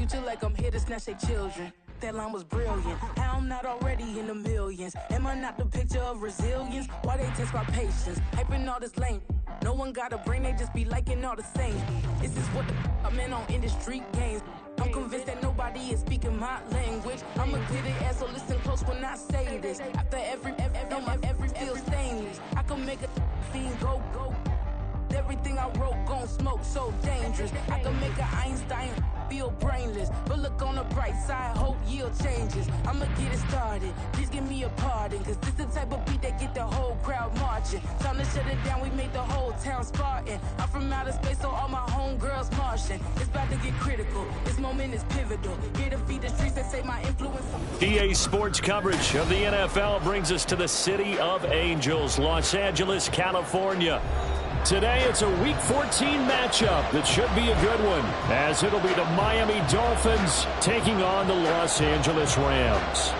future like I'm here to snatch their children. That line was brilliant. How I'm not already in the millions? Am I not the picture of resilience? Why they test my patience? Hyping all this lame. No one got a brain, they just be liking all the same. This is what the I'm in on industry games. I'm convinced that nobody is speaking my language. I'ma get it ass, so listen close when I say this. After every feel stainless. I can make a fiend go. Everything I wrote gon' smoke, so dangerous. I can make an Einstein feel brainless. But look on the bright side, hope yield changes. I'ma get it started, please give me a pardon. Cause this the type of beat that get the whole crowd marching. Time to shut it down, we made the whole town Spartan. I'm from outer space, so all my homegirls Martian. It's about to get critical, this moment is pivotal. Here to feed the streets that say my influence. EA Sports coverage of the NFL brings us to the City of Angels, Los Angeles, California. Today, it's a Week 14 matchup that should be a good one, as it'll be the Miami Dolphins taking on the Los Angeles Rams.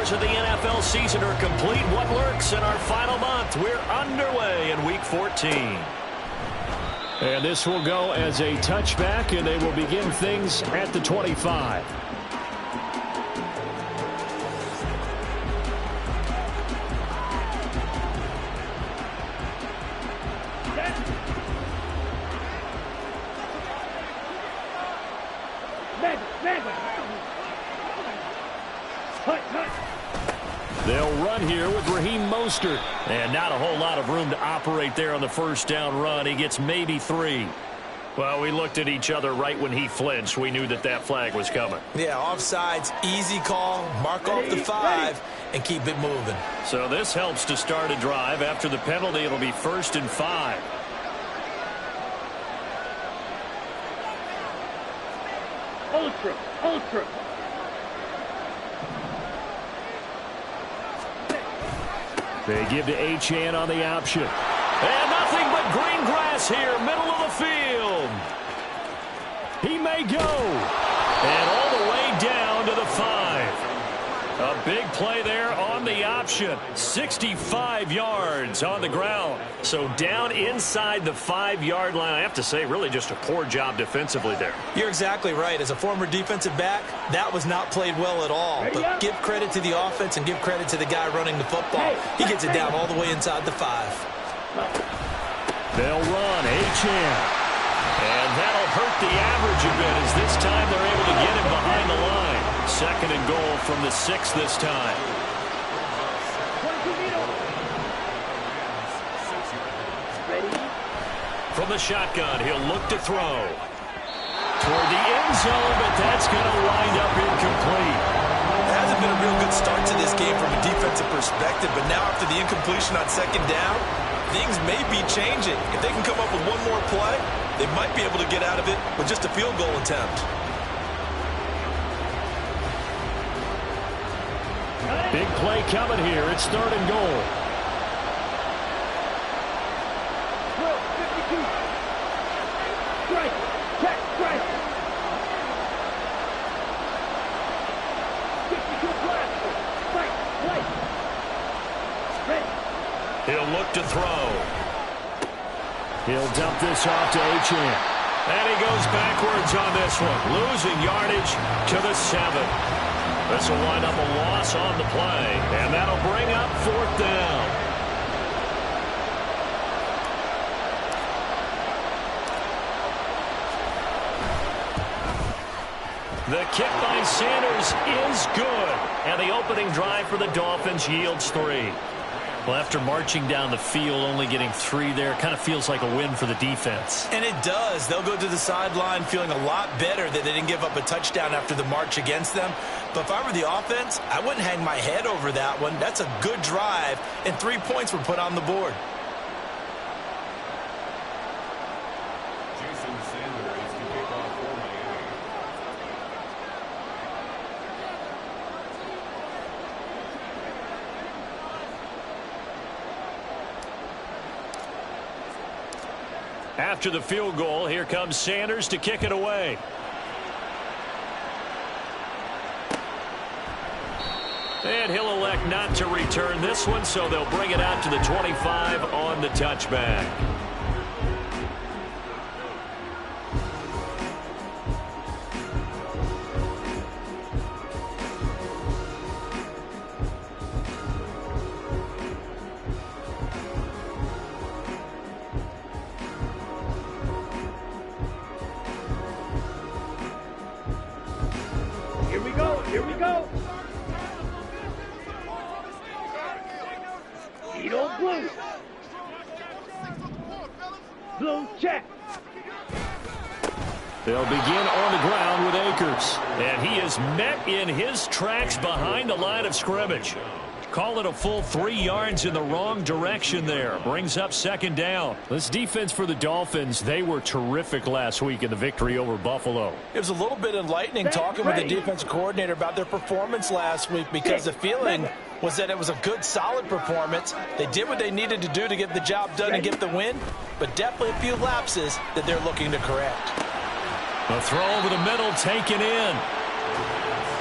Of the NFL season are complete. What lurks in our final month? We're underway in Week 14. And this will go as a touchback, and they will begin things at the 25. They'll run here with Raheem Mostert. And not a whole lot of room to operate there on the first down run. He gets maybe 3. Well, we looked at each other right when he flinched. We knew that that flag was coming. Yeah, offsides, easy call, mark off the 5, and keep it moving. So this helps to start a drive. After the penalty, it'll be 1st and 5. Ultra. They give to Achane on the option. And nothing but green grass here, middle of the field. He may go. And all the way down to the 5. A big play there on the option. 65 yards on the ground. So down inside the 5-yard line. I have to say, really just a poor job defensively there. You're exactly right. As a former defensive back, that was not played well at all. But give credit to the offense and give credit to the guy running the football. He gets it down all the way inside the 5. They'll run. Achane. And that'll hurt the average a bit as this time they're able to get him behind the line. 2nd and goal from the 6 this time. From the shotgun, he'll look to throw. Toward the end zone, but that's going to wind up incomplete. It hasn't been a real good start to this game from a defensive perspective, but now after the incompletion on 2nd down, things may be changing. If they can come up with one more play, they might be able to get out of it with just a field goal attempt. Big play coming here. It's 3rd and goal. He'll look to throw. He'll dump this off to Achane. And he goes backwards on this one. Losing yardage to the 7. This will wind up a loss on the play. And that'll bring up 4th down. The kick by Sanders is good. And the opening drive for the Dolphins yields 3. Well, after marching down the field, only getting 3 there, kind of feels like a win for the defense. And it does. They'll go to the sideline feeling a lot better that they didn't give up a touchdown after the march against them. But if I were the offense, I wouldn't hang my head over that one. That's a good drive, and 3 points were put on the board. After the field goal, here comes Sanders to kick it away. And he'll elect not to return this one, so they'll bring it out to the 25 on the touchback. Here we go. Here we go. Edo blue. Blue check. They'll begin on the ground with Akers. And he is met in his tracks behind the line of scrimmage. Call it a full 3 yards in the wrong direction there. Brings up second down. This defense for the Dolphins, they were terrific last week in the victory over Buffalo. It was a little bit enlightening talking with the defensive coordinator about their performance last week, because the feeling was that it was a good, solid performance. They did what they needed to do to get the job done and get the win, but definitely a few lapses that they're looking to correct. A throw over the middle taken in.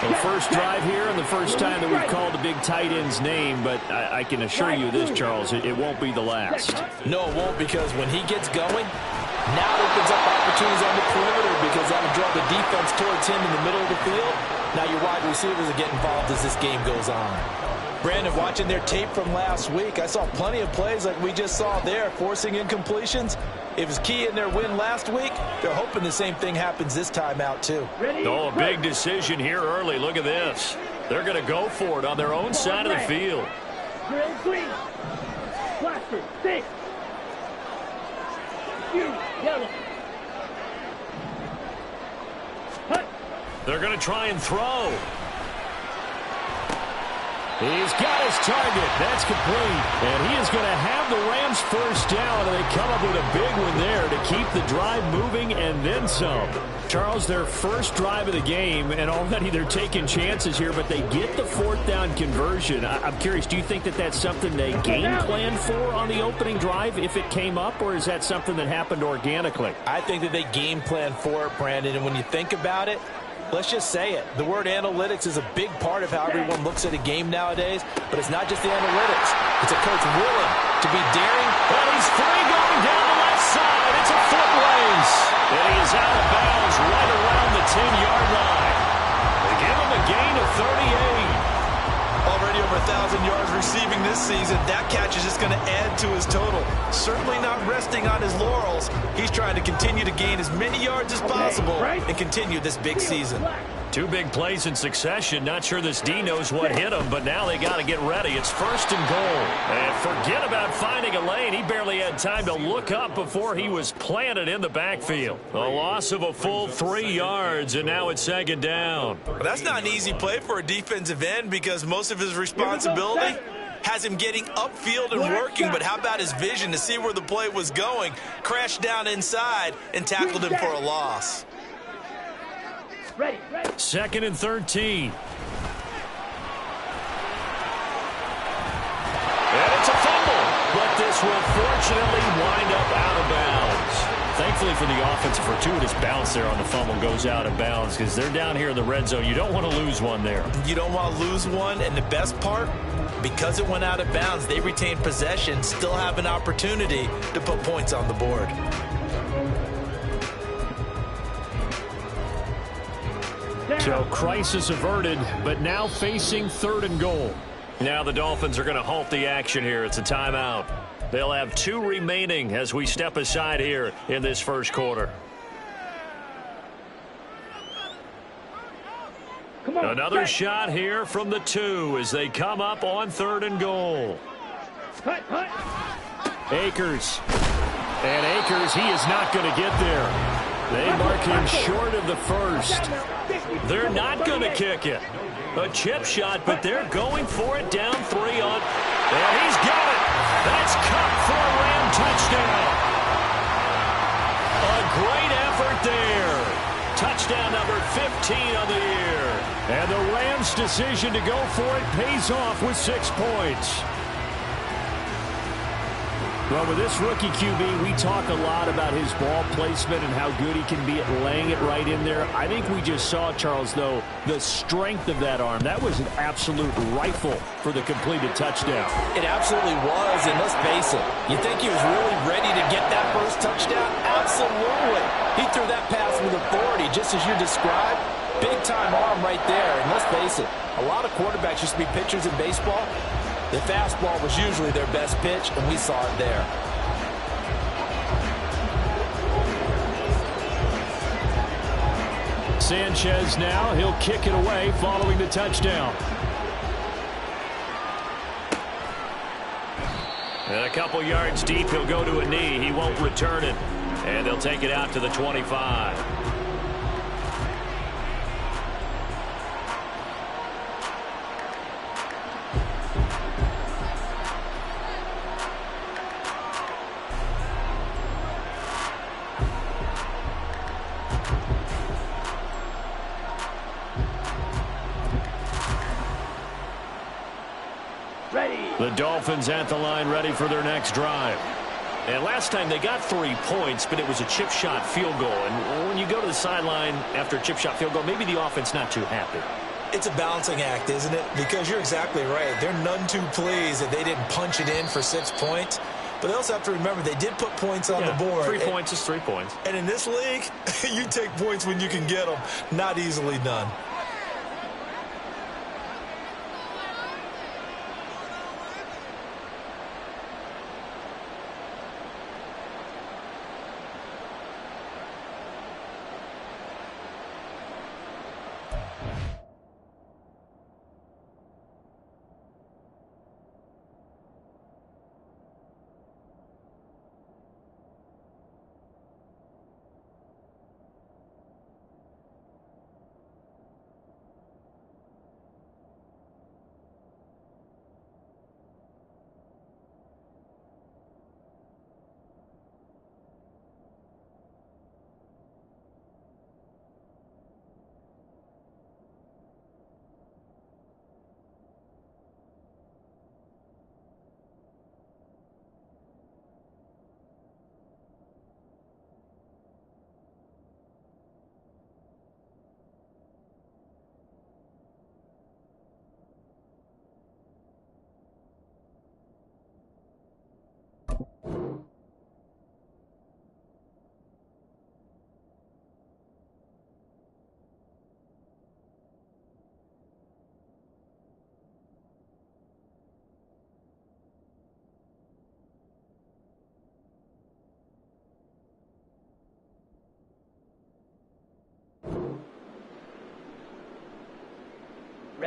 The first drive here and the first time that we've called the big tight end's name, but I can assure you this, Charles, it won't be the last. No, it won't, because when he gets going, now it opens up opportunities on the perimeter, because that will draw the defense towards him in the middle of the field. Now your wide receivers will get involved as this game goes on. Brandon, watching their tape from last week, I saw plenty of plays like we just saw there, forcing incompletions. It was key in their win last week. They're hoping the same thing happens this time out, too. Oh, a big decision here early. Look at this. They're going to go for it on their own side of the field. Grill green. Blaster, 6. You, yellow. Hut. They're going to try and throw. He's got his target. That's complete. And he is going to have the Rams first down, and they come up with a big one there to keep the drive moving and then some. Charles, their first drive of the game, and already they're taking chances here, but they get the fourth down conversion. I'm curious, do you think that that's something they game planned for on the opening drive if it came up, or is that something that happened organically? I think that they game planned for it, Brandon, and when you think about it, let's just say it. The word analytics is a big part of how everyone looks at a game nowadays, but it's not just the analytics. It's a coach willing to be daring. And he's free going down the left side. It's a foot race. And he is out of bounds right around the 10-yard line. They give him a gain of 38. Already over 1,000 yards receiving this season. That catch is just going to add to his total. Certainly not resting on his laurels. He's trying to continue to gain as many yards as possible and continue this big season. 2 big plays in succession. Not sure this D knows what hit him, but now they got to get ready. It's first and goal. And forget about finding a lane. He barely had time to look up before he was planted in the backfield. A loss of a full 3 yards, and now it's second down. Well, that's not an easy play for a defensive end, because most of his responsibility has him getting upfield and working, but how about his vision to see where the play was going? Crashed down inside and tackled him for a loss. Ready. Second and 13. And it's a fumble, but this will fortunately wind up out of bounds. Thankfully for the offense, a fortuitous bounce there on the fumble goes out of bounds, because they're down here in the red zone. You don't want to lose one there. You don't want to lose one, and the best part, because it went out of bounds, they retain possession, still have an opportunity to put points on the board. So crisis averted, but now facing third and goal. Now the Dolphins are going to halt the action here. It's a timeout. They'll have 2 remaining as we step aside here in this first quarter. Come on, Another shot here from the 2 as they come up on third and goal. Hut. Akers. And Akers, he is not going to get there. They mark him short of the first. They're not going to kick it. A chip shot, but they're going for it down 3 on. And he's got it. That's Kupp for a Ram touchdown. A great effort there. Touchdown number 15 on the year. And the Rams' decision to go for it pays off with 6 points. Well, with this rookie QB, we talk a lot about his ball placement and how good he can be at laying it right in there. I think we just saw, Charles, though, the strength of that arm. That was an absolute rifle for the completed touchdown. It absolutely was, and let's face it, you think he was really ready to get that first touchdown? Absolutely. He threw that pass with authority, just as you described. Big-time arm right there, and let's face it, a lot of quarterbacks used to be pitchers in baseball. The fastball was usually their best pitch, and we saw it there. Sanchez now, he'll kick it away following the touchdown. And a couple yards deep, he'll go to a knee. He won't return it. And they'll take it out to the 25. The Dolphins at the line, ready for their next drive. And last time they got 3 points, but it was a chip shot field goal. And when you go to the sideline after a chip shot field goal, maybe the offense not too happy. It's a balancing act, isn't it? Because you're exactly right. They're none too pleased that they didn't punch it in for 6 points. But they also have to remember they did put points on the board. 3 points is 3 points. And in this league, you take points when you can get them. Not easily done.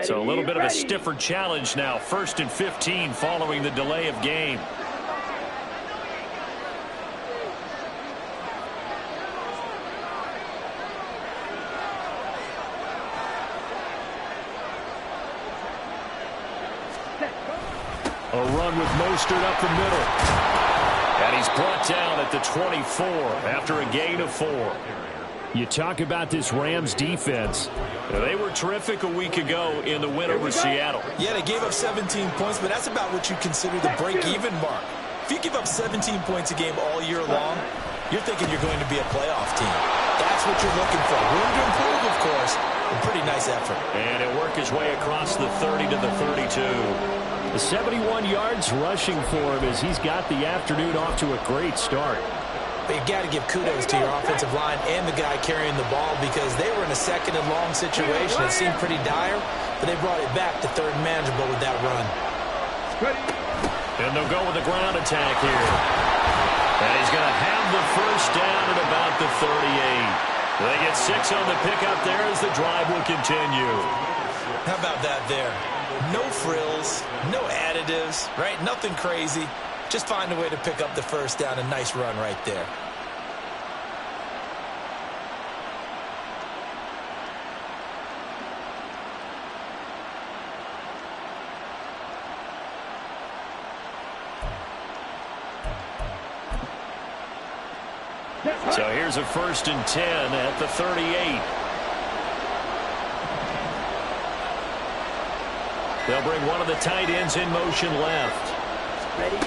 So a little bit of a stiffer challenge now. 1st and 15 following the delay of game. A run with Mostert up the middle. And he's brought down at the 24 after a gain of 4. You talk about this Rams defense. They were terrific a week ago in the win over Seattle. Yeah, they gave up 17 points, but that's about what you consider the break-even mark. If you give up 17 points a game all year long, you're thinking you're going to be a playoff team. That's what you're looking for. Room to improve, of course. A pretty nice effort. And it worked his way across the 30 to the 32. The 71 yards rushing for him as he's got the afternoon off to a great start. But you've got to give kudos to your offensive line and the guy carrying the ball because they were in a 2nd and long situation. It seemed pretty dire, but they brought it back to 3rd and manageable with that run. And they'll go with the ground attack here. And he's going to have the first down at about the 38. They get 6 on the pickup there as the drive will continue. How about that there? No frills, no additives, right? Nothing crazy. Just find a way to pick up the first down. A nice run right there. So here's a 1st and 10 at the 38. They'll bring one of the tight ends in motion left. Ready.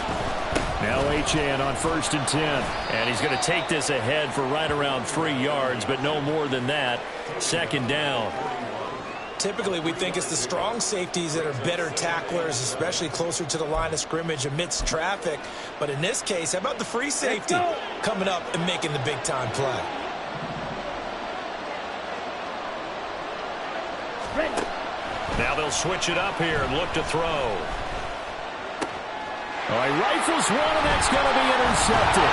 Now Achane on 1st and 10. And he's going to take this ahead for right around 3 yards, but no more than that. 2nd down. Typically, we think it's the strong safeties that are better tacklers, especially closer to the line of scrimmage amidst traffic. But in this case, how about the free safety coming up and making the big-time play? Ready. Now they'll switch it up here and look to throw. All right, rifles one, and that's going to be intercepted.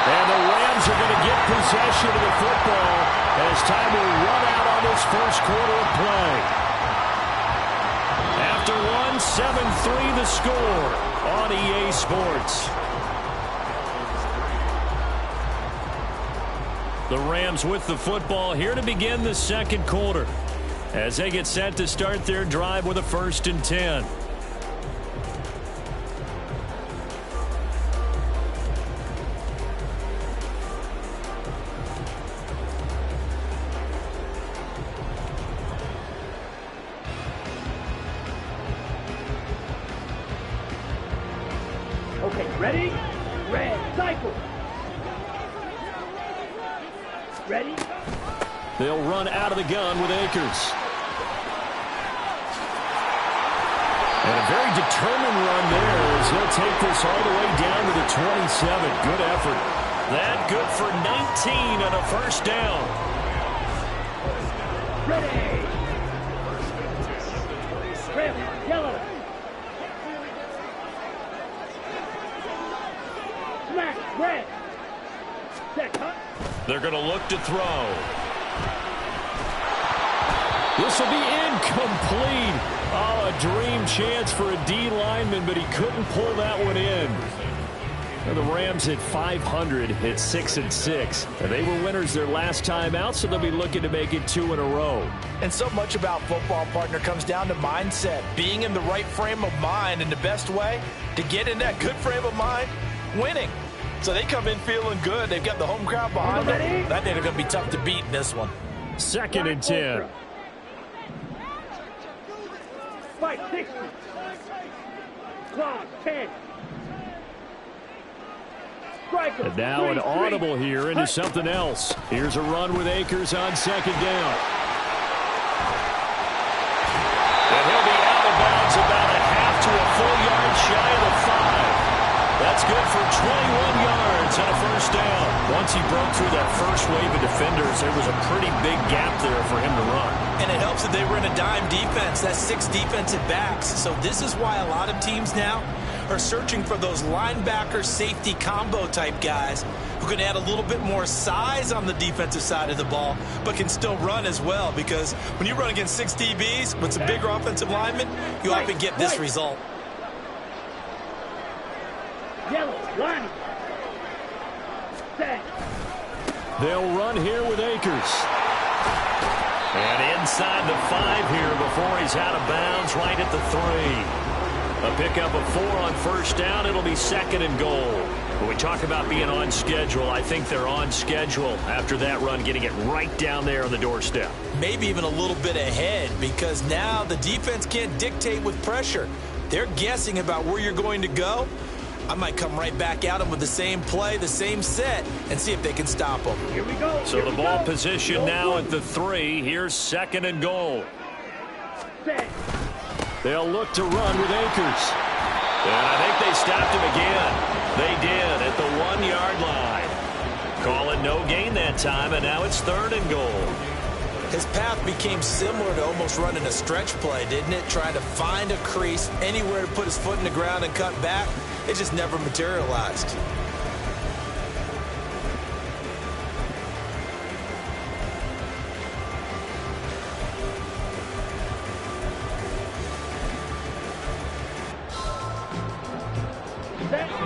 And the Rams are going to get possession of the football as time will run out on this first quarter of play. After one, 7-3 the score on EA Sports. The Rams with the football here to begin the second quarter as they get set to start their drive with a 1st and 10. Okay, ready? Red, cycle. Ready? They'll run out of the gun with Akers. And a very determined run there as he'll take this all the way down to the 27. Good effort. That good for 19 and a 1st down. Ready. Red, yellow. Smack, red. Set, cut. They're going to look to throw. This will be incomplete. Oh, a dream chance for a D lineman, but he couldn't pull that one in. And the Rams at 500 at 6-6. And they were winners their last time out, so they'll be looking to make it 2 in a row. And so much about football, partner, comes down to mindset. Being in the right frame of mind, and the best way to get in that good frame of mind, winning. So they come in feeling good. They've got the home crowd behind them. I think they're going to be tough to beat in this one. 2nd and 10. Fight 60. Clock 10. Striker. And now an audible here into something else. Here's a run with Akers on 2nd down. And he'll be out of bounds about a half to a full yard shy of the 5. That's good for 21 yards and a 1st down. Once he broke through that first wave of defenders, there was a pretty big gap there for him to run. And it helps that they were in a dime defense. That's 6 defensive backs. So this is why a lot of teams now are searching for those linebacker safety combo type guys who can add a little bit more size on the defensive side of the ball, but can still run as well. Because when you run against 6 DBs with some bigger offensive linemen, you often get this result. Yellow, line. Set. They'll run here with Akers. And inside the 5 here before he's out of bounds, right at the 3. A pickup of 4 on 1st down. It'll be 2nd and goal. When we talk about being on schedule, I think they're on schedule after that run, getting it right down there on the doorstep. Maybe even a little bit ahead, because now the defense can't dictate with pressure. They're guessing about where you're going to go. I might come right back at them with the same play, the same set, and see if they can stop them. Here we go. So the ball position now at the 3. Here's 2nd and goal. Set. They'll look to run with Akers. And I think they stopped him again. They did at the 1-yard line. Calling no gain that time, and now it's 3rd and goal. His path became similar to almost running a stretch play, didn't it? Trying to find a crease, anywhere to put his foot in the ground and cut back. It just never materialized.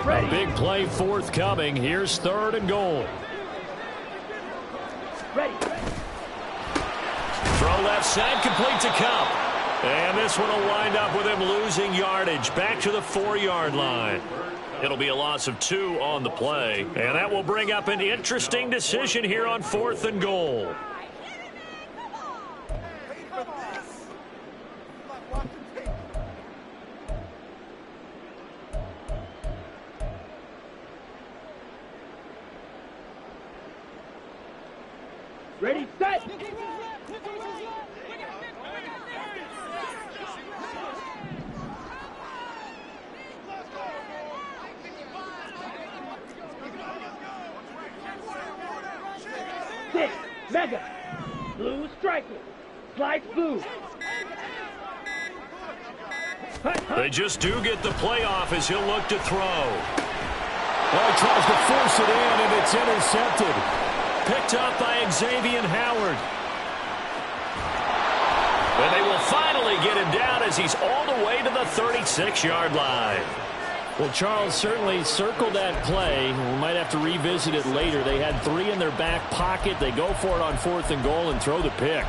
A big play forthcoming. Here's 3rd and goal. Ready. Throw left side, complete to Kupp. And this one will wind up with him losing yardage back to the 4-yard line. It'll be a loss of 2 on the play. And that will bring up an interesting decision here on 4th and goal. Ready, set. Six, Mega. Blue striker. Slice blue. They just do get the playoff as he'll look to throw. Well, he tries to force it in, and it's intercepted. Picked up by Xavier Howard. And they will finally get him down as he's all the way to the 36-yard line. Well, Charles certainly circled that play. We might have to revisit it later. They had 3 in their back pocket. They go for it on 4th and goal and throw the pick.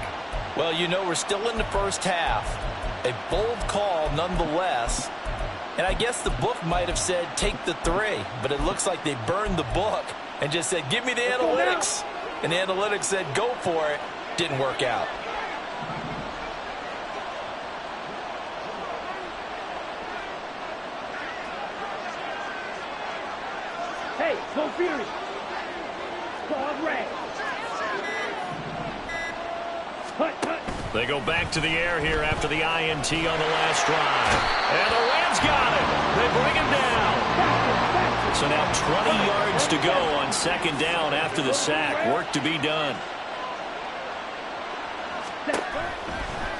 Well, you know, we're still in the first half. A bold call nonetheless. And I guess the book might have said take the 3, but it looks like they burned the book and just said give me the analytics. And the analytics said go for it. Didn't work out. Hey, go Fury. Claw rag. Hut. They go back to the air here after the INT on the last drive. And the Rams got him. They bring him down. So now 20 yards to go on 2nd down after the sack. Work to be done.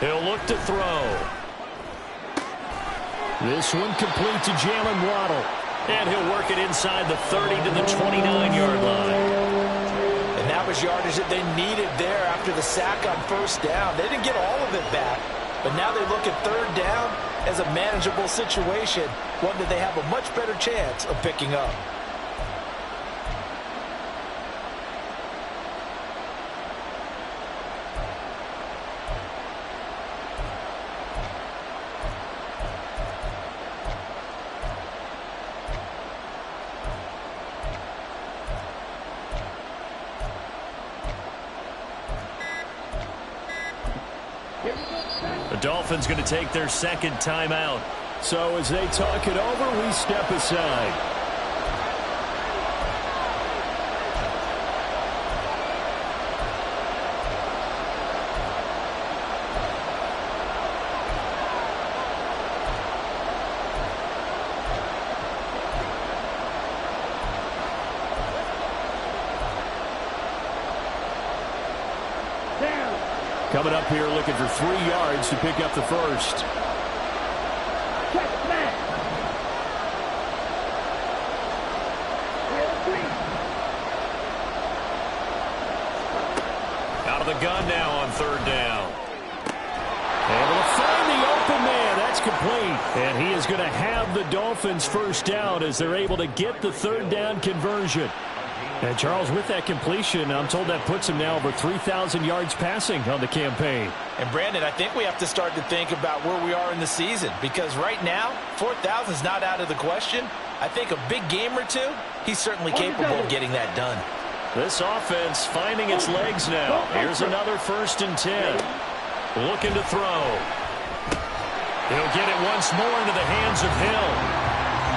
He'll look to throw. This one complete to Jalen Waddle. And he'll work it inside the 30 to the 29-yard line. And that was yardage that they needed there after the sack on 1st down. They didn't get all of it back, but now they look at 3rd down as a manageable situation, one that they have a much better chance of picking up. The Dolphins going to take their 2nd timeout. So as they talk it over, we step aside. Coming up here looking for 3 yards to pick up the first. Out of the gun now on 3rd down. Able to find the open man. That's complete. And he is going to have the Dolphins first down as they're able to get the 3rd down conversion. And Charles, with that completion, I'm told that puts him now over 3,000 yards passing on the campaign. And Brandon, I think we have to start to think about where we are in the season, because right now 4,000 is not out of the question. I think a big game or 2, he's certainly capable of getting that done. This offense finding its legs now. Here's another 1st and 10. Looking to throw. He'll get it once more into the hands of Hill.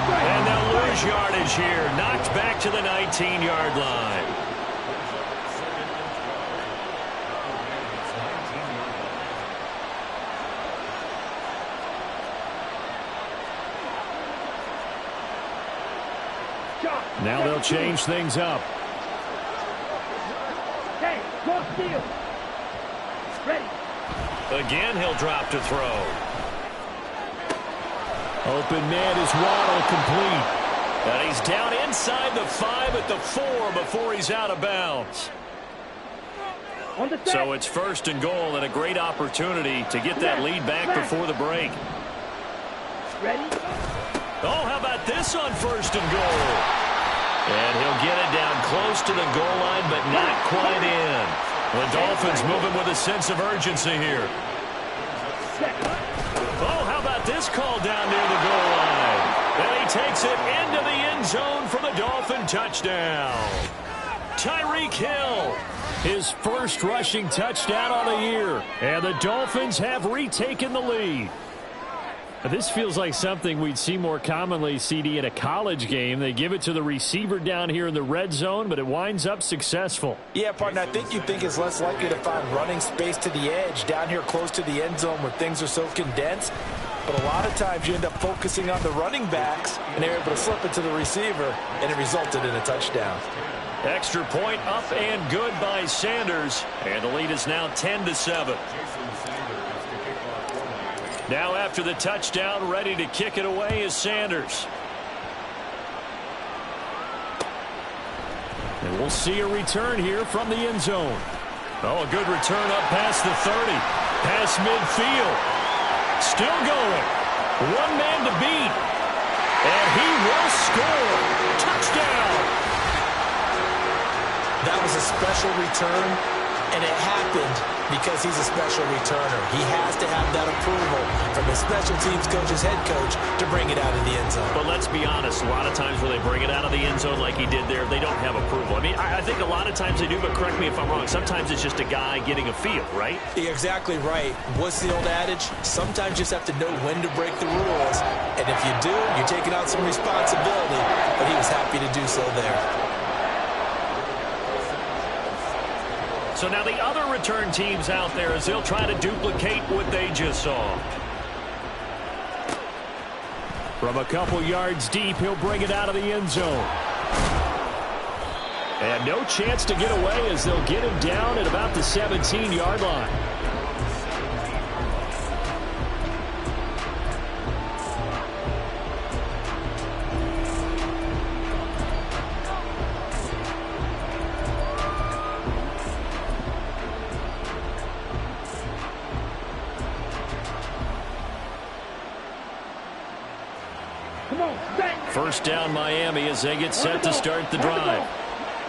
And they'll lose yardage here. Knocked back to the 19-yard line. Now they'll change things up. Hey, go steal. Ready. Again, he'll drop to throw. Open man is Waddle, complete. And he's down inside the 5 at the 4 before he's out of bounds. So it's 1st and goal and a great opportunity to get that lead back before the break. Ready? Oh, how about this on 1st and goal? And he'll get it down close to the goal line, but not quite in. The Dolphins moving with a sense of urgency here. Oh, how about this call down near the goal line? And he takes it into the end zone for the Dolphin touchdown. Tyreek Hill. His first rushing touchdown on the year. And the Dolphins have retaken the lead. This feels like something we'd see more commonly, CD, in a college game. They give it to the receiver down here in the red zone, but it winds up successful. Yeah, partner, I think you think it's less likely to find running space to the edge down here close to the end zone where things are so condensed. But a lot of times you end up focusing on the running backs, and they're able to slip it to the receiver, and it resulted in a touchdown. Extra point up and good by Sanders, and the lead is now 10-7. Now after the touchdown, ready to kick it away is Sanders. And we'll see a return here from the end zone. Oh, a good return up past the 30. Past midfield. Still going. One man to beat. And he will score. Touchdown. That was a special return, and it happened because he's a special returner. He has to have that approval from his special teams coach, his head coach, to bring it out of the end zone. But let's be honest, a lot of times when they bring it out of the end zone like he did there, they don't have approval. I mean, I think a lot of times they do, but correct me if I'm wrong. Sometimes it's just a guy getting a feel, right? You're exactly right. What's the old adage? Sometimes you just have to know when to break the rules. And if you do, you're taking on some responsibility. But he was happy to do so there. So now the other return teams out there as they'll try to duplicate what they just saw. From a couple yards deep, he'll bring it out of the end zone. And no chance to get away as they'll get him down at about the 17-yard line. First down Miami as they get set to start the drive.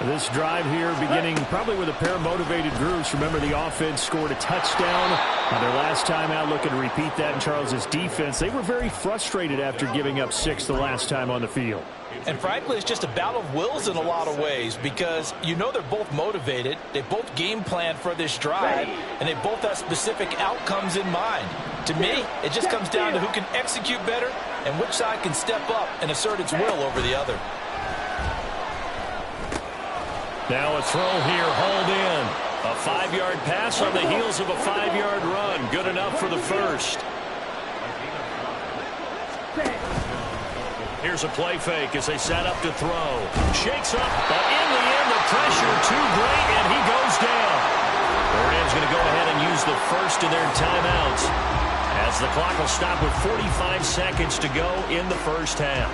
This drive here beginning probably with a pair of motivated groups. Remember, the offense scored a touchdown on their last time out. Looking to repeat that in Charles's defense. They were very frustrated after giving up 6 the last time on the field. And frankly, it's just a battle of wills in a lot of ways because you know they're both motivated. They both game plan for this drive, and they both have specific outcomes in mind. To me, it just comes down to who can execute better and which side can step up and assert its will over the other. Now a throw here, hauled in. A 5-yard pass on the heels of a 5-yard run. Good enough for the first. Here's a play fake as they set up to throw. Shakes up, but in the end, the pressure too great, and he goes down. The Rams going to go ahead and use the first of their timeouts as the clock will stop with 45 seconds to go in the first half.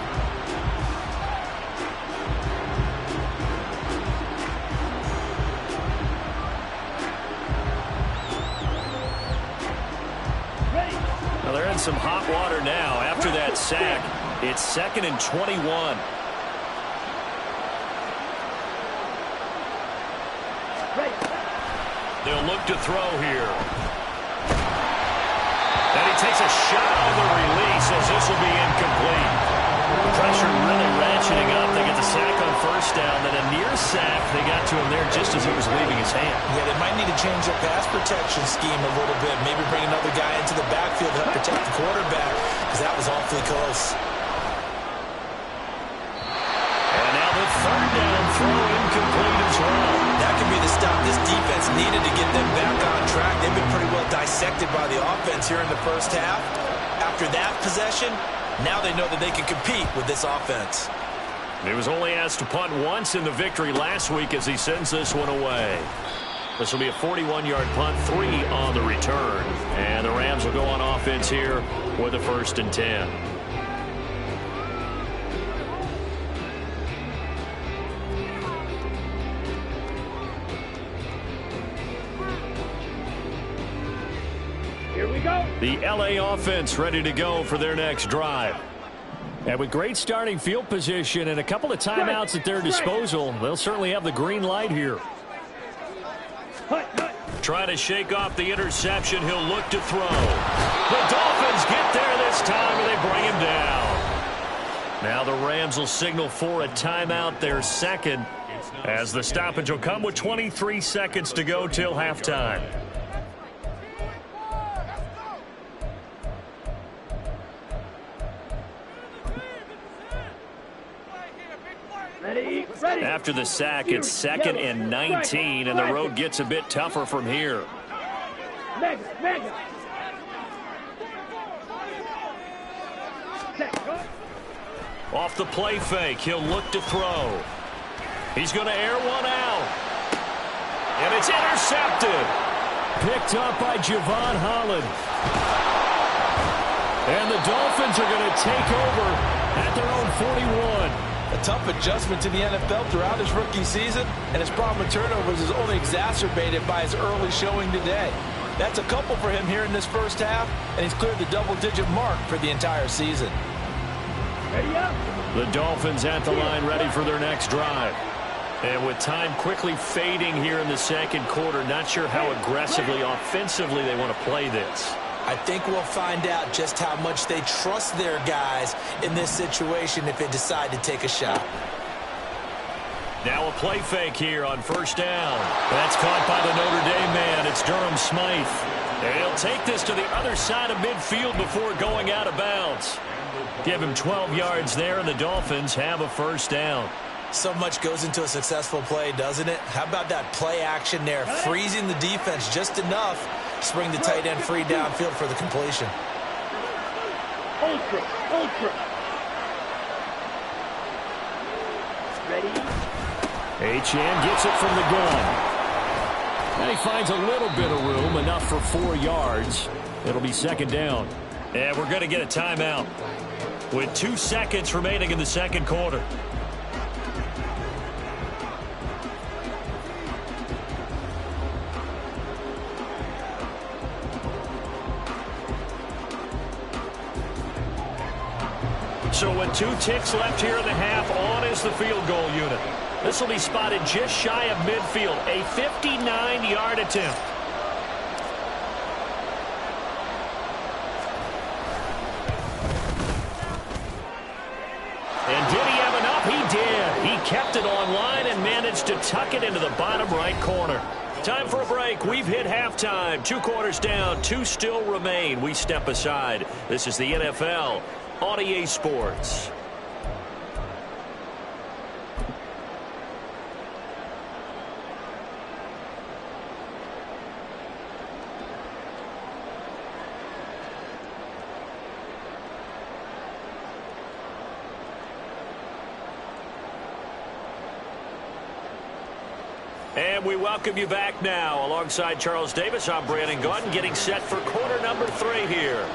Well, they're in some hot water now after that sack. It's 2nd and 21. They'll look to throw here. And he takes a shot on the release as this will be incomplete. Pressure really ratcheting up. They get the sack on first down. Then a near sack. They got to him there just as he was leaving his hand. Yeah, they might need to change their pass protection scheme a little bit. Maybe bring another guy into the backfield to help protect the quarterback because that was awfully close. Third down throw incomplete as well. That could be the stop this defense needed to get them back on track. They've been pretty well dissected by the offense here in the first half. After that possession, now they know that they can compete with this offense. He was only asked to punt once in the victory last week as he sends this one away. This will be a 41-yard punt, 3 on the return. And the Rams will go on offense here with a 1st and 10. Here we go. The LA offense ready to go for their next drive. And with great starting field position and a couple of timeouts at their disposal, they'll certainly have the green light here. Trying to shake off the interception. He'll look to throw. The Dolphins get there this time, and they bring him down. Now the Rams will signal for a timeout, their second, as the stoppage will come with 23 seconds to go till halftime. After the sack, it's 2nd and 19, and the road gets a bit tougher from here. Mega. Off the play fake, he'll look to throw. He's going to air one out. And it's intercepted. Picked up by Javon Holland. And the Dolphins are going to take over at their own 41. A tough adjustment to the NFL throughout his rookie season, and his problem with turnovers is only exacerbated by his early showing today. That's a couple for him here in this first half, and he's cleared the double-digit mark for the entire season. Ready up. The Dolphins at the line ready for their next drive. And with time quickly fading here in the second quarter, not sure how aggressively, offensively they want to play this. I think we'll find out just how much they trust their guys in this situation if they decide to take a shot. Now a play fake here on first down. That's caught by the Notre Dame man. It's Durham Smythe. And he'll take this to the other side of midfield before going out of bounds. Give him 12 yards there, and the Dolphins have a first down. So much goes into a successful play, doesn't it? How about that play action there, freezing the defense just enough to bring the tight end free downfield for the completion. Ultra. Ready? Achane gets it from the gun. And he finds a little bit of room, enough for 4 yards. It'll be second down. And we're going to get a timeout with 2 seconds remaining in the second quarter. So with 2 ticks left here in the half, on is the field goal unit. This will be spotted just shy of midfield, a 59-yard attempt. And did he have enough? He did. He kept it on line and managed to tuck it into the bottom right corner. Time for a break. We've hit halftime. 2 quarters down, 2 still remain. We step aside. This is the NFL on EA Sports. And we welcome you back now. Alongside Charles Davis, I'm Brandon Gaudin, getting set for quarter number 3 here.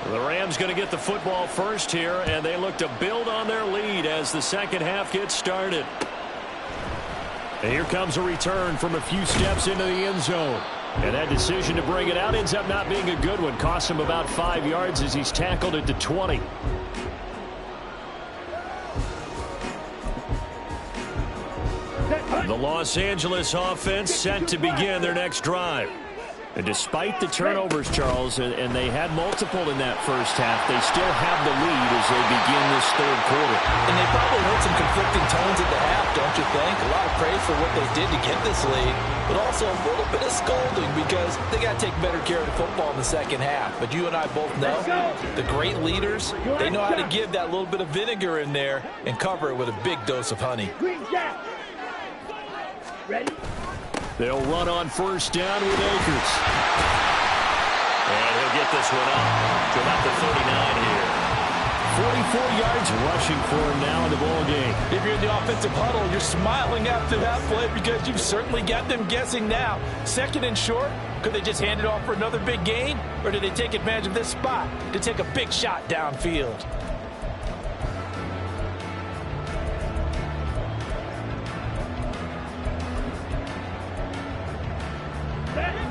The Rams going to get the football first here, and they look to build on their lead as the second half gets started. And here comes a return from a few steps into the end zone. And that decision to bring it out ends up not being a good one. Costs him about 5 yards as he's tackled at the 20. The Los Angeles offense set to begin their next drive. And despite the turnovers, Charles, and they had multiple in that first half, they still have the lead as they begin this third quarter. And they probably heard some conflicting tones at the half, don't you think? A lot of praise for what they did to get this lead, but also a little bit of scolding because they got to take better care of the football in the second half. But you and I both know the great leaders, they know how to give that little bit of vinegar in there and cover it with a big dose of honey. Green Jack. Ready? They'll run on first down with Akers. And he'll get this one up to about the 39 here. 44 yards rushing for him now in the ball game. If you're in the offensive huddle, you're smiling after that play because you've certainly got them guessing now. Second and short, could they just hand it off for another big gain? Or did they take advantage of this spot to take a big shot downfield?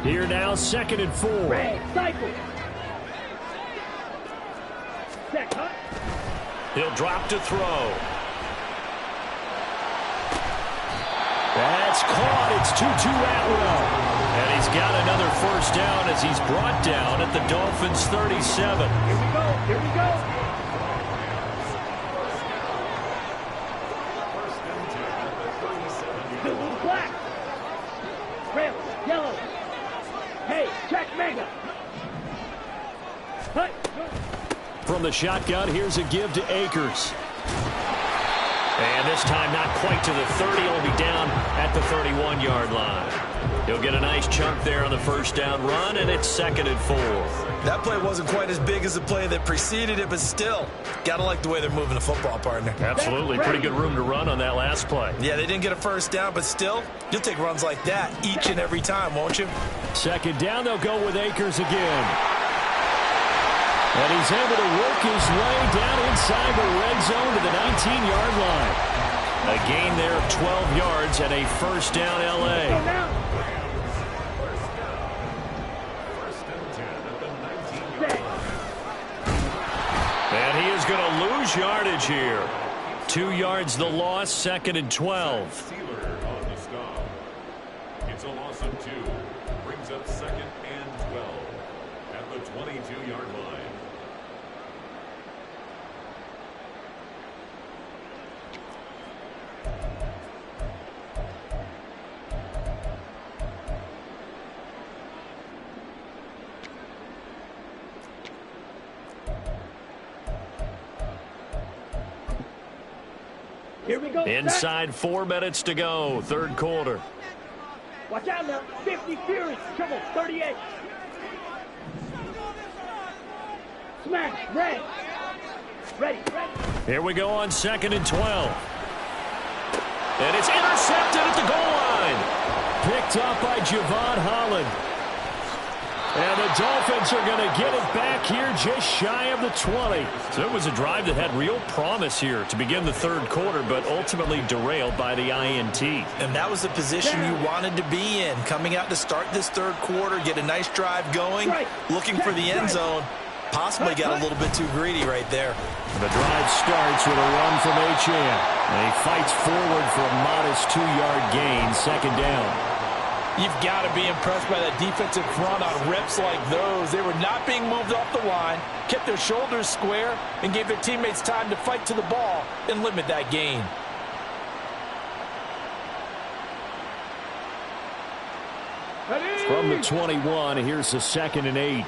Here now, 2nd and 4. Cycle. Set, cut. He'll drop to throw. That's caught. It's Tutu Atwell. And he's got another first down as he's brought down at the Dolphins' 37. Here we go. Here we go. Black. Red. Yellow. Hey, check mega. From the shotgun, here's a give to Akers. And this time not quite to the 30. He'll be down at the 31-yard line. He'll get a nice chunk there on the first down run, and it's 2nd and 4. That play wasn't quite as big as the play that preceded it, but still, gotta like the way they're moving the football, partner. Absolutely. Pretty good room to run on that last play. Yeah, they didn't get a first down, but still, you'll take runs like that each and every time, won't you? 2nd down, they'll go with Akers again. And he's able to work his way down inside the red zone to the 19-yard line. A gain there of 12 yards and a first down, L.A. And he is going to lose yardage here. 2 yards the loss, 2nd and 12. It's a loss of 2. Brings up 2nd and 12 at the 22-yard line. Here we go. Inside 4 minutes to go, 3rd quarter. Watch out now. 50 Fury. Trouble. 38. Smash. Red. Ready. Here we go on 2nd and 12. And it's intercepted at the goal line. Picked up by Javon Holland. And the Dolphins are going to get it back here just shy of the 20. So it was a drive that had real promise here to begin the 3rd quarter, but ultimately derailed by the INT. And that was the position you wanted to be in. Coming out to start this 3rd quarter, get a nice drive going, looking for the end zone. Possibly got a little bit too greedy right there. The drive starts with a run from Achane. And he fights forward for a modest 2-yard gain, 2nd down. You've got to be impressed by that defensive front on reps like those. They were not being moved off the line, kept their shoulders square, and gave their teammates time to fight to the ball and limit that gain. From the 21, here's the 2nd and 8.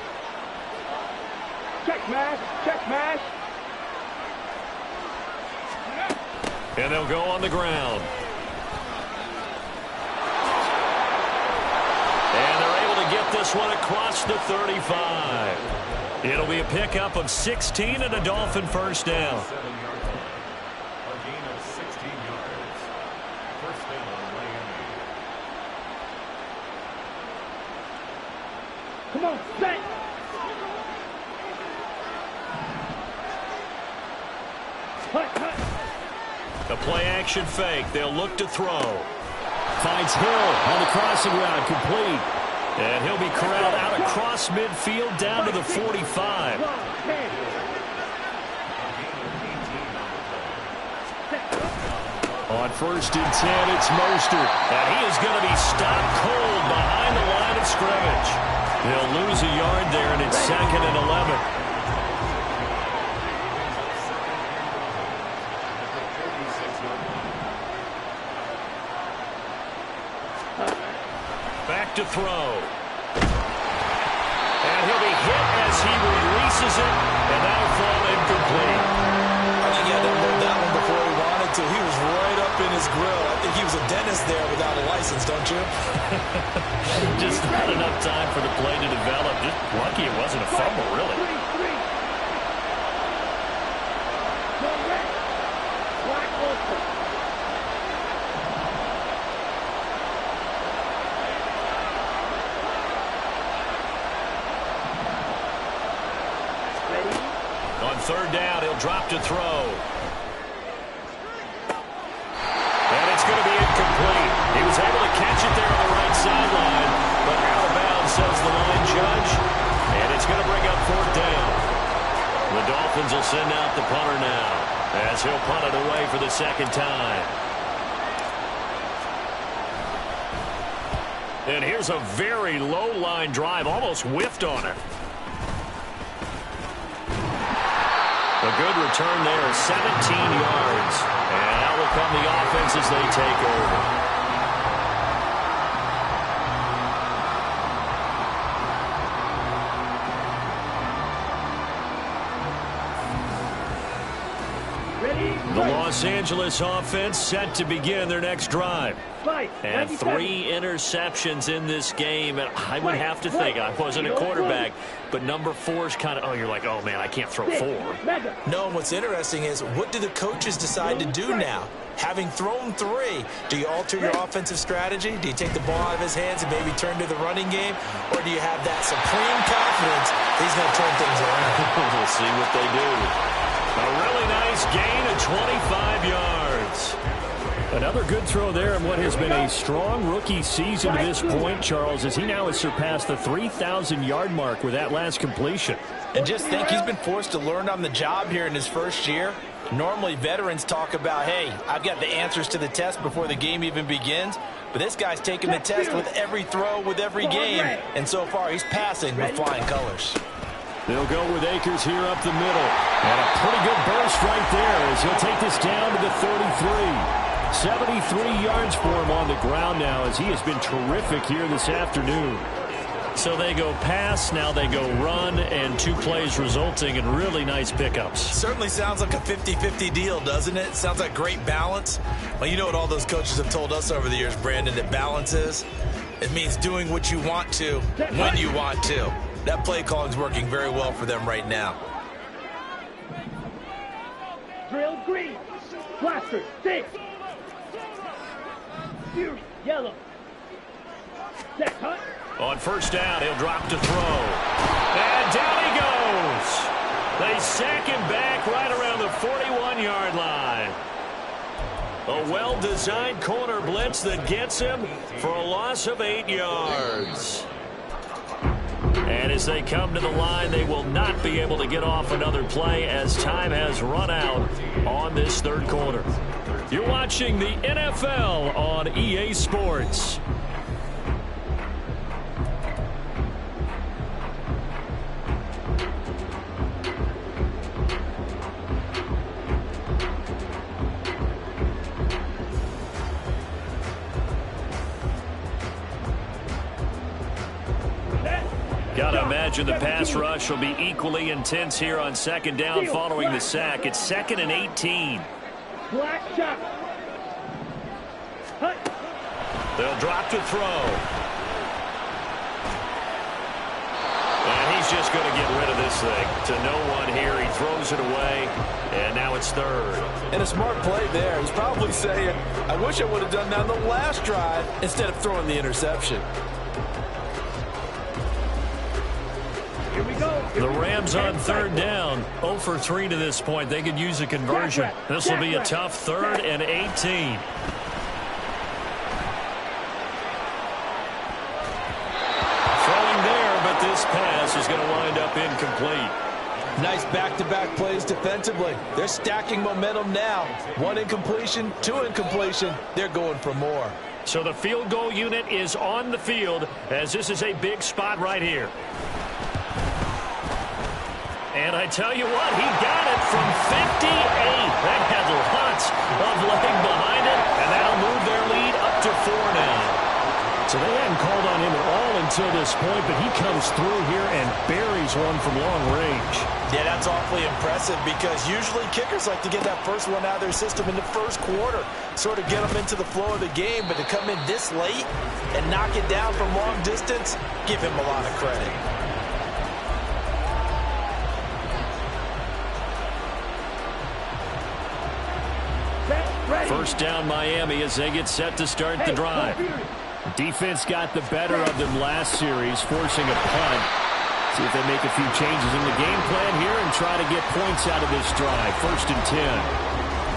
Check mash. Check mash. And they'll go on the ground. And they're able to get this one across the 35. It'll be a pickup of 16 and a Dolphin first down. A gain of 16 yards. First down, Miami. Come on, set. Hut. A play-action fake. They'll look to throw. Finds Hill on the crossing route, complete. And he'll be corralled out across midfield down to the 45. On 1st and 10, it's Mostert. And he is going to be stopped cold behind the line of scrimmage. They'll lose a yard there, and it's 2nd and 11. Back to throw. And he'll be hit as he releases it, and that'll fall incomplete. I think he had to hold that one before he wanted to. He was right up in his grill. I think he was a dentist there without a license, don't you? Just not enough time for the play to develop. Just lucky it wasn't a fumble, really. On 3rd down, he'll drop to throw. And it's going to be incomplete. He was able to catch it there on the right sideline, but out of bounds, says the line judge. And it's going to bring up 4th down. The Dolphins will send out the punter now, as he'll punt it away for the 2nd time. And here's a very low-line drive, almost whiffed on it. A good return there, 17 yards. And out will come the offense as they take over. The loss Los Angeles offense set to begin their next drive. And 3 interceptions in this game. And I would have to think, I wasn't a quarterback, but number 4 is kind of, oh, you're like, oh, man, I can't throw 4. No, what's interesting is, what do the coaches decide to do now? Having thrown 3, do you alter your offensive strategy? Do you take the ball out of his hands and maybe turn to the running game? Or do you have that supreme confidence that he's going to turn things around? We'll see what they do. A really nice gain of 25 yards. Another good throw there in what has been a strong rookie season to this point, Charles, as he now has surpassed the 3,000-yard mark with that last completion. And just think, he's been forced to learn on the job here in his first year. Normally, veterans talk about, hey, I've got the answers to the test before the game even begins. But this guy's taking the test with every throw, with every game. And so far, he's passing with flying colors. They'll go with Akers here up the middle. And a pretty good burst right there as he'll take this down to the 33. 73 yards for him on the ground now as he has been terrific here this afternoon. So they go pass, now they go run, and 2 plays resulting in really nice pickups. Certainly sounds like a 50-50 deal, doesn't it? Sounds like great balance. Well, you know what all those coaches have told us over the years, Brandon, that balance is? It means doing what you want to, when you want to. That play calling is working very well for them right now. Drill green. Blaster, 6. Fury, yellow. Set, cut. On first down, he'll drop to throw. And down he goes. They sack him back right around the 41-yard line. A well-designed corner blitz that gets him for a loss of 8 yards. And as they come to the line, they will not be able to get off another play as time has run out on this third quarter. You're watching the NFL on EA Sports. Gotta imagine the pass rush will be equally intense here on second down following the sack. It's 2nd and 18. Black shot. Hut. They'll drop to throw. And he's just going to get rid of this thing to no one here. He throws it away, and now it's 3rd. And a smart play there. He's probably saying, I wish I would have done that on the last drive instead of throwing the interception. Here we go. The Rams on 3rd down, 0 for 3 to this point. They could use a conversion. This will be a tough 3rd and 18. Throwing there, but this pass is going to wind up incomplete. Nice back-to-back plays defensively. They're stacking momentum now. 1 incompletion, 2 incompletion. They're going for more. So the field goal unit is on the field as this is a big spot right here. And I tell you what, he got it from 58. That had lots of leg behind it, and that'll move their lead up to 4 now. So they hadn't called on him at all until this point, but he comes through here and buries one from long range. Yeah, that's awfully impressive because usually kickers like to get that first one out of their system in the first quarter, sort of get them into the flow of the game, but to come in this late and knock it down from long distance, give him a lot of credit. First down Miami as they get set to start the drive. Defense got the better of them last series, forcing a punt. See if they make a few changes in the game plan here and try to get points out of this drive. 1st and 10.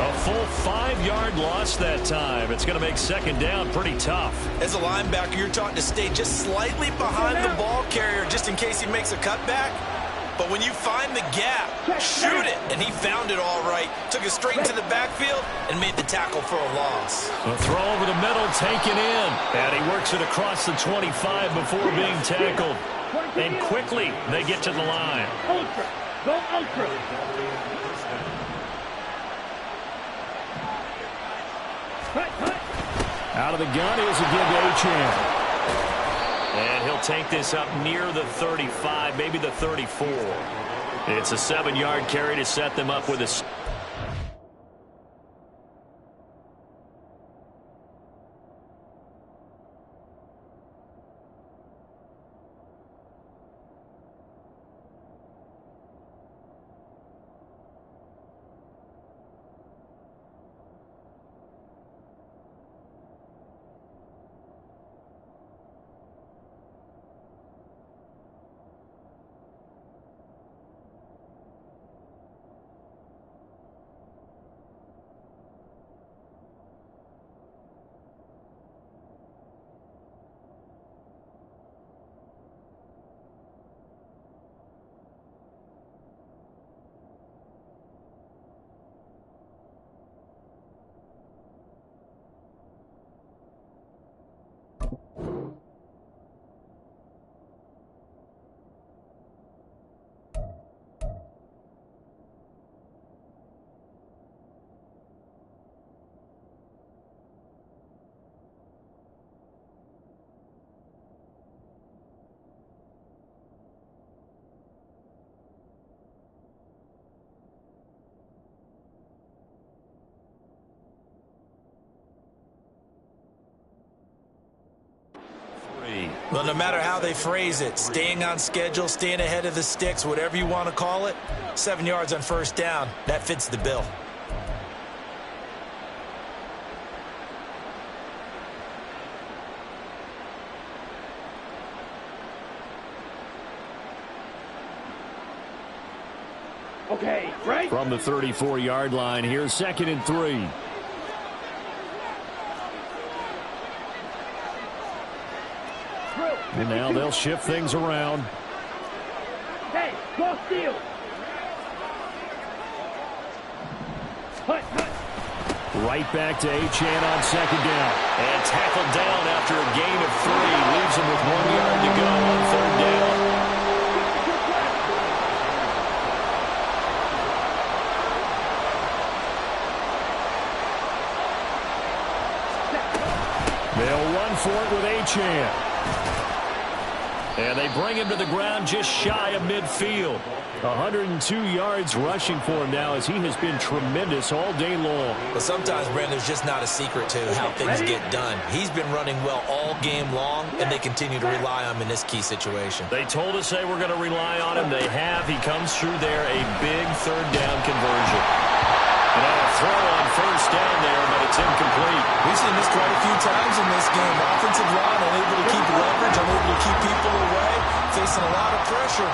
A full 5-yard loss that time. It's going to make second down pretty tough. As a linebacker, you're taught to stay just slightly behind the ball carrier just in case he makes a cutback. But when you find the gap, shoot it. And he found it all right. Took it straight into the backfield and made the tackle for a loss. A throw over the middle, taken in. And he works it across the 25 before being tackled. And quickly, they get to the line. Ultra. Go ultra. Out of the gun is a give to Achane. And he'll take this up near the 35, maybe the 34. It's a 7-yard carry to set them up with a... Well, no matter how they phrase it, staying on schedule, staying ahead of the sticks, whatever you want to call it, 7 yards on first down, that fits the bill. Okay, right? From the 34-yard line, here's 2nd and 3. And now they'll shift things around. Hey, go steal. Hut. Right back to Achane on 2nd down. And tackled down after a gain of 3. Leaves him with 1 yard to go on 3rd down. They'll run for it with Achane. And they bring him to the ground just shy of midfield. 102 yards rushing for him now as he has been tremendous all day long. But sometimes, Brandon, there's just not a secret to how things get done. He's been running well all game long, and they continue to rely on him in this key situation. They told us they were going to rely on him. They have. He comes through there, a big 3rd down conversion. And a throw on 1st down there, but it's incomplete. We've seen this quite a few times in this game. Offensive line unable to keep leverage, unable to keep people away, facing a lot of pressure.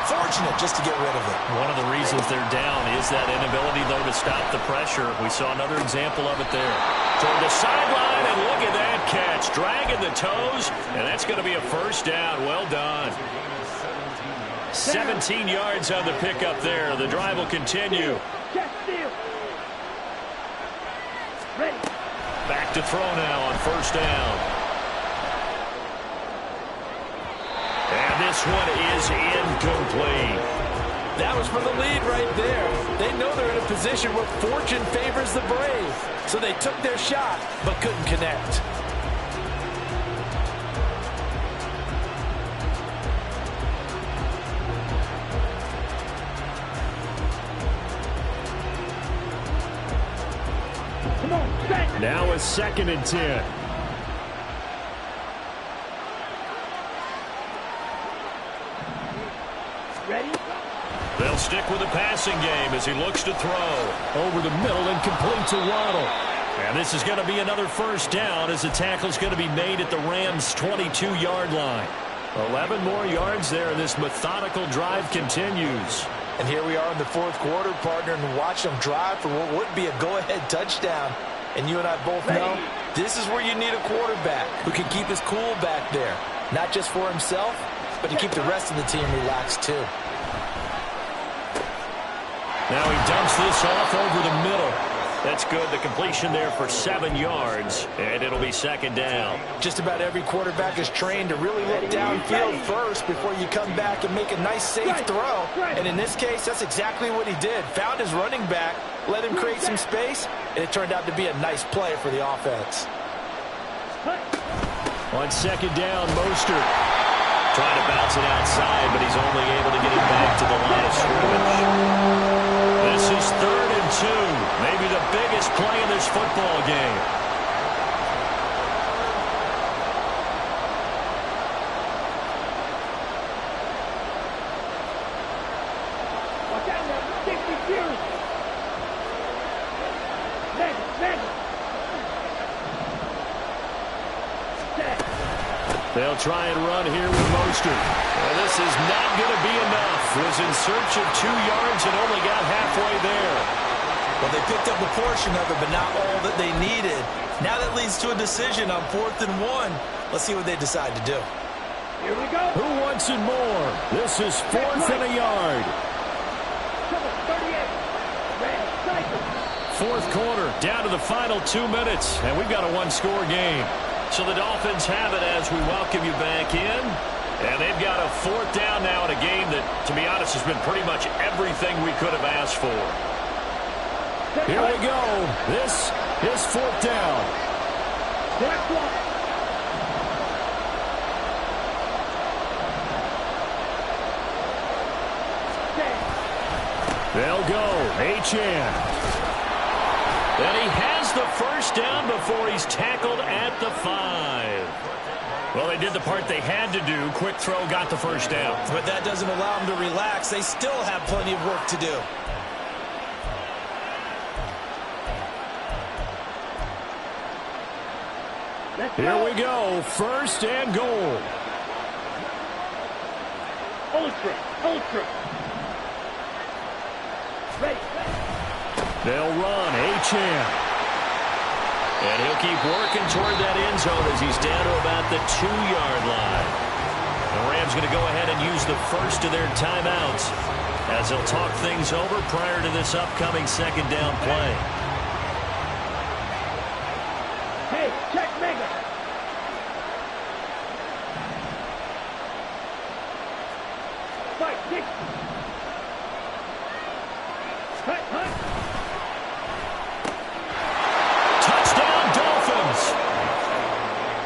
Fortunate just to get rid of it. One of the reasons they're down is that inability, though, to stop the pressure. We saw another example of it there. Toward the sideline, and look at that catch. Dragging the toes, and that's going to be a 1st down. Well done. 17 yards on the pickup there. The drive will continue. Check steal. Ready. Back to throw now on 1st down. And this one is incomplete. That was for the lead right there. They know they're in a position where fortune favors the brave. So they took their shot, but couldn't connect. Now it's 2nd and 10. Ready? They'll stick with the passing game as he looks to throw. Over the middle and complete to Waddle. And this is going to be another 1st down as the tackle's going to be made at the Rams' 22-yard line. 11 more yards there, and this methodical drive continues. And here we are in the 4th quarter, partner, and watch them drive for what would be a go-ahead touchdown. And you and I both know this is where you need a quarterback who can keep his cool back there. Not just for himself, but to keep the rest of the team relaxed too. Now he dumps this off over the middle. That's good. The completion there for 7 yards, and it'll be 2nd down. Just about every quarterback is trained to really look downfield first before you come back and make a nice, safe throw. And in this case, that's exactly what he did. Found his running back, let him create some space, and it turned out to be a nice play for the offense. On 2nd down, Mostert. Trying to bounce it outside, but he's only able to get it back to the line of scrimmage. This is 3rd and 2. Maybe the biggest play in this football game. Watch out now. 60 series. Measure. They'll try and run here with Mostert. Well, this is not going to be enough. Was in search of 2 yards and only got halfway there. Well, they picked up a portion of it, but not all that they needed. Now that leads to a decision on 4th and 1. Let's see what they decide to do. Here we go. Who wants it more? This is 4th and a yard. Come on, 38. Ready, cycle. 4th quarter, down to the final 2 minutes, and we've got a 1-score game. So the Dolphins have it as we welcome you back in. And they've got a 4th down now in a game that, to be honest, has been pretty much everything we could have asked for. Here we go. This is 4th down. Black one. They'll go. Achane. And he has the 1st down before he's tackled at the 5. Well, they did the part they had to do. Quick throw got the first down. But that doesn't allow them to relax. They still have plenty of work to do. Here we go. First and goal. Ultra. Ready. They'll run. Achane. And he'll keep working toward that end zone as he's down to about the 2-yard line. The Rams going to go ahead and use the first of their timeouts as they'll talk things over prior to this upcoming second down play. Hey, check Mega. Fight, kick. Hut.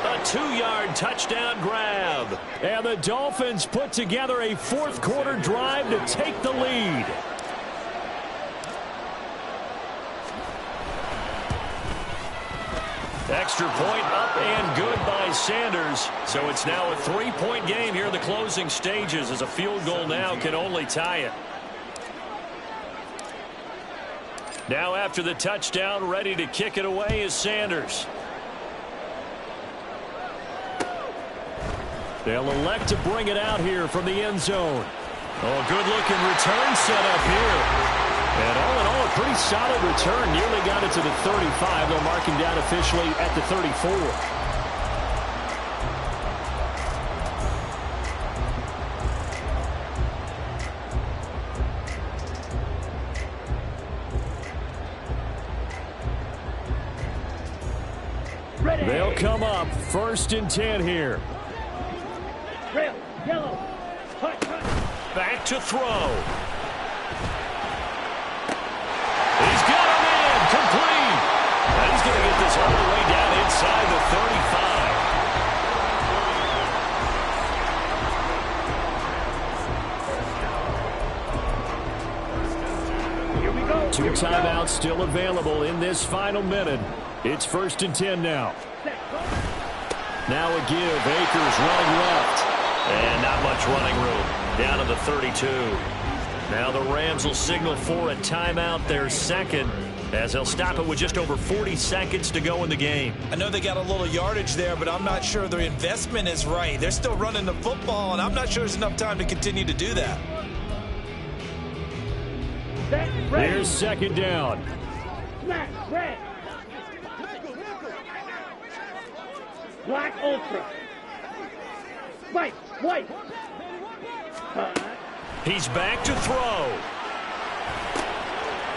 A 2-yard touchdown grab. And the Dolphins put together a fourth-quarter drive to take the lead. Extra point up and good by Sanders. So it's now a 3-point game here in the closing stages as a field goal now can only tie it. Now after the touchdown, ready to kick it away is Sanders. They'll elect to bring it out here from the end zone. Oh, good-looking return set up here. And all in all, a pretty solid return. Nearly got it to the 35. They'll mark him down officially at the 34. They'll come up 1st and 10 here. Red, yellow. Hut. Back to throw. He's got him in. Complete. And he's going to get this all the way down inside the 35. Here we go. 2 timeouts still available in this final minute. It's 1st and 10 now. Now a give. Akers running left. And not much running room. Down to the 32. Now the Rams will signal for a timeout, their second, as they'll stop it with just over 40 seconds to go in the game. I know they got a little yardage there, but I'm not sure their investment is right. They're still running the football, and I'm not sure there's enough time to continue to do that. Here's second down. Black, red. Black, ultra. White. He's back to throw.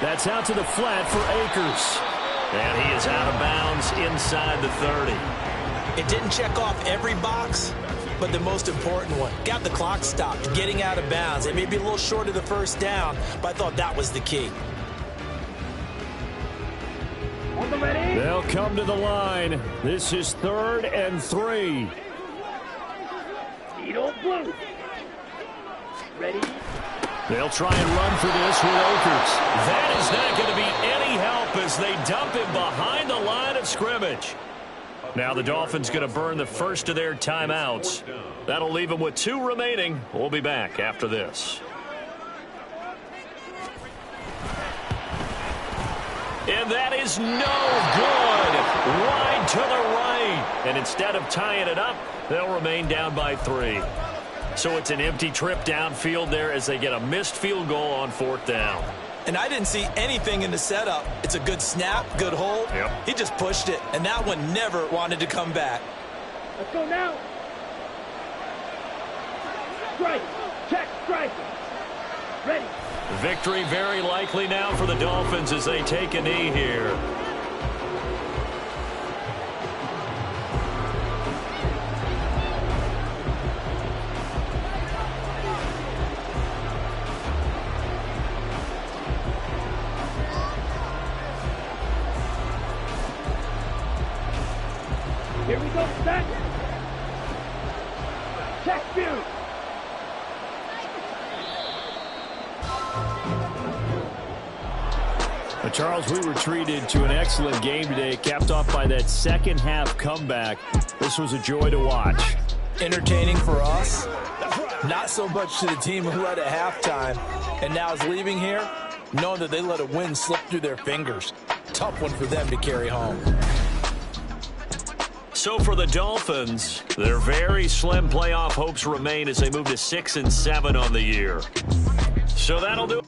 That's out to the flat for Akers. And he is out of bounds inside the 30. It didn't check off every box, but the most important one. Got the clock stopped, getting out of bounds. It may be a little short of the first down, but I thought that was the key. They'll come to the line. This is 3rd and 3. Edo blue. Ready? They'll try and run for this with Akers. That is not going to be any help as they dump him behind the line of scrimmage. Now the Dolphins going to burn the first of their timeouts. That'll leave them with 2 remaining. We'll be back after this. And that is no good. Wide to the right. And instead of tying it up, they'll remain down by 3. So it's an empty trip downfield there as they get a missed field goal on 4th down. And I didn't see anything in the setup. It's a good snap, good hold. Yep. He just pushed it, and that one never wanted to come back. Let's go now. Strike. Check strike. Ready. Victory very likely now for the Dolphins as they take a knee here. Here we go, set. Check view. A Charles, we were treated to an excellent game today, capped off by that second half comeback. This was a joy to watch. Entertaining for us, not so much to the team who had at halftime and now is leaving here, knowing that they let a win slip through their fingers. Tough one for them to carry home. So for the Dolphins, their very slim playoff hopes remain as they move to 6-7 on the year. So that'll do it.